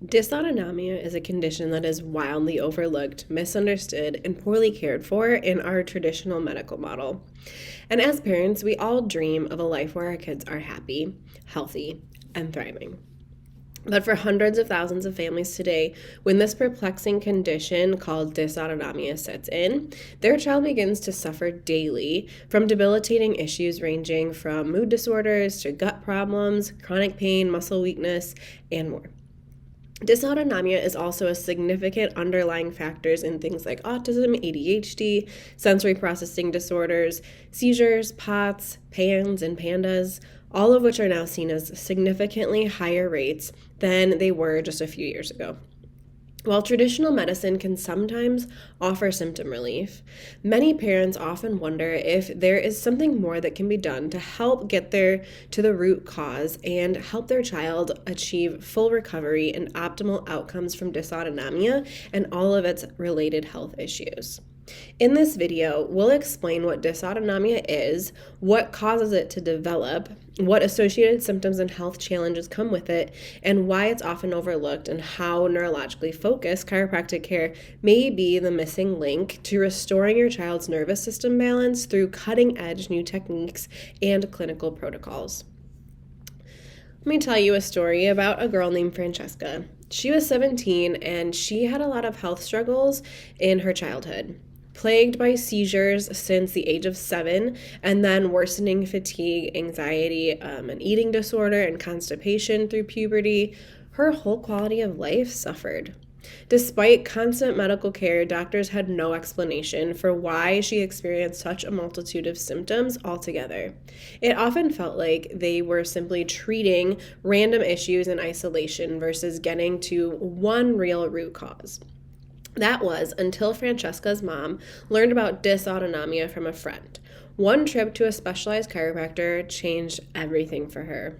Dysautonomia is a condition that is wildly overlooked, misunderstood, and poorly cared for in our traditional medical model. And as parents, we all dream of a life where our kids are happy, healthy, and thriving. But for hundreds of thousands of families today, when this perplexing condition called dysautonomia sets in, their child begins to suffer daily from debilitating issues ranging from mood disorders to gut problems, chronic pain, muscle weakness, and more. Dysautonomia is also a significant underlying factors in things like autism, ADHD, sensory processing disorders, seizures, POTS, PANS, and PANDAS, all of which are now seen as significantly higher rates than they were just a few years ago. While traditional medicine can sometimes offer symptom relief, many parents often wonder if there is something more that can be done to help get there to the root cause and help their child achieve full recovery and optimal outcomes from dysautonomia and all of its related health issues. In this video, we'll explain what dysautonomia is, what causes it to develop, what associated symptoms and health challenges come with it, and why it's often overlooked, and how neurologically focused chiropractic care may be the missing link to restoring your child's nervous system balance through cutting-edge new techniques and clinical protocols. Let me tell you a story about a girl named Francesca. She was 17 and she had a lot of health struggles in her childhood. Plagued by seizures since the age of 7, and then worsening fatigue, anxiety, an eating disorder, and constipation through puberty, her whole quality of life suffered. Despite constant medical care, doctors had no explanation for why she experienced such a multitude of symptoms altogether. It often felt like they were simply treating random issues in isolation versus getting to one real root cause. That was until Francesca's mom learned about dysautonomia from a friend. One trip to a specialized chiropractor changed everything for her.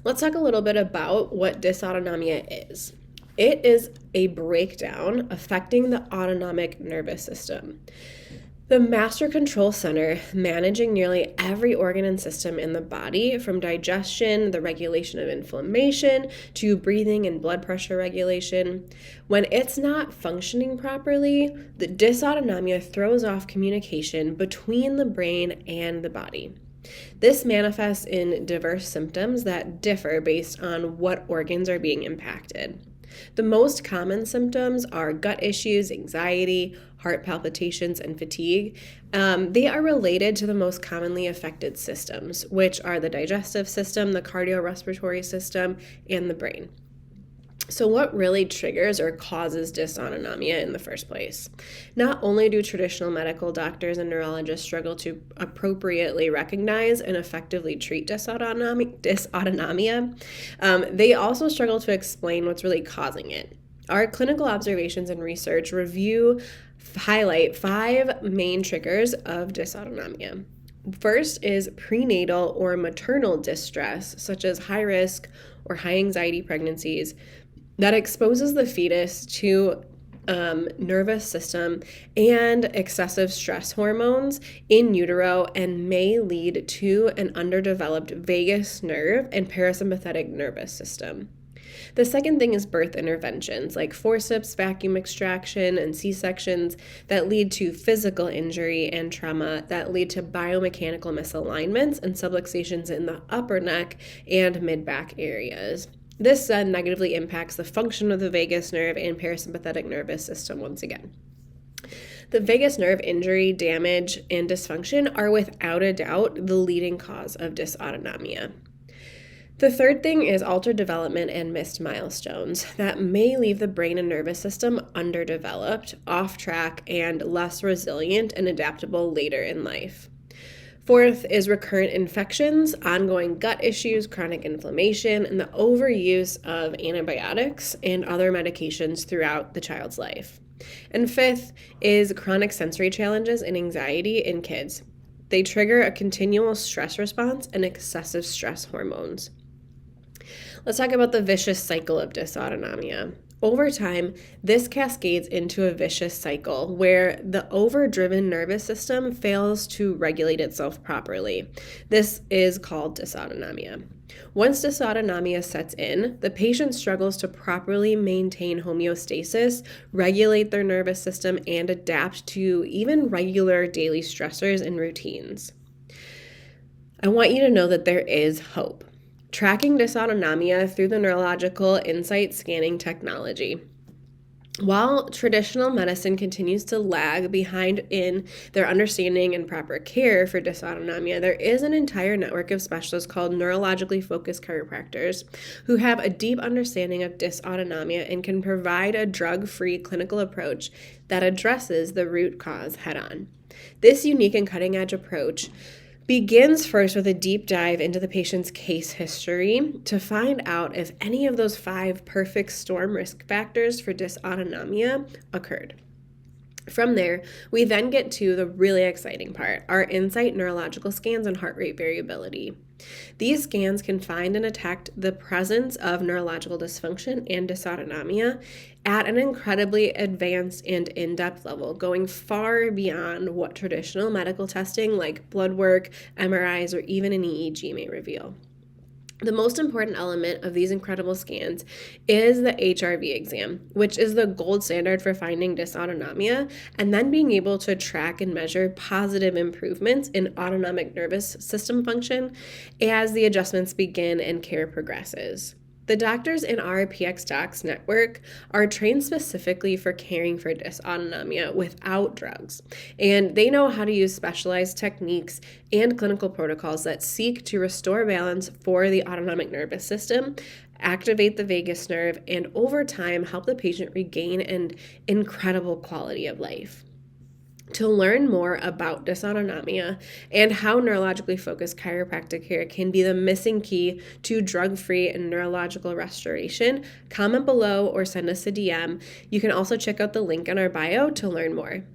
Let's talk a little bit about what dysautonomia is. It is a breakdown affecting the autonomic nervous system. The master control center managing nearly every organ and system in the body, from digestion, the regulation of inflammation, to breathing and blood pressure regulation. When it's not functioning properly, the dysautonomia throws off communication between the brain and the body. This manifests in diverse symptoms that differ based on what organs are being impacted. The most common symptoms are gut issues, anxiety, heart palpitations, and fatigue. They are related to the most commonly affected systems, which are the digestive system, the cardiorespiratory system, and the brain. So what really triggers or causes dysautonomia in the first place? Not only do traditional medical doctors and neurologists struggle to appropriately recognize and effectively treat dysautonomia, they also struggle to explain what's really causing it. Our clinical observations and research highlight 5 main triggers of dysautonomia. First is prenatal or maternal distress, such as high risk or high anxiety pregnancies, that exposes the fetus to nervous system and excessive stress hormones in utero and may lead to an underdeveloped vagus nerve and parasympathetic nervous system. The second thing is birth interventions like forceps, vacuum extraction, and C-sections that lead to physical injury and trauma that lead to biomechanical misalignments and subluxations in the upper neck and mid-back areas. This then negatively impacts the function of the vagus nerve and parasympathetic nervous system once again. The vagus nerve injury, damage, and dysfunction are without a doubt the leading cause of dysautonomia. The third thing is altered development and missed milestones that may leave the brain and nervous system underdeveloped, off track, and less resilient and adaptable later in life. Fourth is recurrent infections, ongoing gut issues, chronic inflammation, and the overuse of antibiotics and other medications throughout the child's life. And fifth is chronic sensory challenges and anxiety in kids. They trigger a continual stress response and excessive stress hormones. Let's talk about the vicious cycle of dysautonomia. Over time, this cascades into a vicious cycle where the overdriven nervous system fails to regulate itself properly. This is called dysautonomia. Once dysautonomia sets in, the patient struggles to properly maintain homeostasis, regulate their nervous system, and adapt to even regular daily stressors and routines. I want you to know that there is hope. Tracking dysautonomia through the neurological insight scanning technology. While traditional medicine continues to lag behind in their understanding and proper care for dysautonomia, there is an entire network of specialists called neurologically focused chiropractors who have a deep understanding of dysautonomia and can provide a drug-free clinical approach that addresses the root cause head-on. This unique and cutting-edge approach begins first with a deep dive into the patient's case history to find out if any of those 5 perfect storm risk factors for dysautonomia occurred. From there, we then get to the really exciting part, our insight neurological scans and heart rate variability. These scans can find and detect the presence of neurological dysfunction and dysautonomia at an incredibly advanced and in-depth level, going far beyond what traditional medical testing like blood work, MRIs, or even an EEG may reveal. The most important element of these incredible scans is the HRV exam, which is the gold standard for finding dysautonomia and then being able to track and measure positive improvements in autonomic nervous system function as the adjustments begin and care progresses. The doctors in our PX Docs network are trained specifically for caring for dysautonomia without drugs, and they know how to use specialized techniques and clinical protocols that seek to restore balance for the autonomic nervous system, activate the vagus nerve, and over time help the patient regain an incredible quality of life. To learn more about dysautonomia and how neurologically focused chiropractic care can be the missing key to drug-free and neurological restoration, comment below or send us a DM. You can also check out the link in our bio to learn more.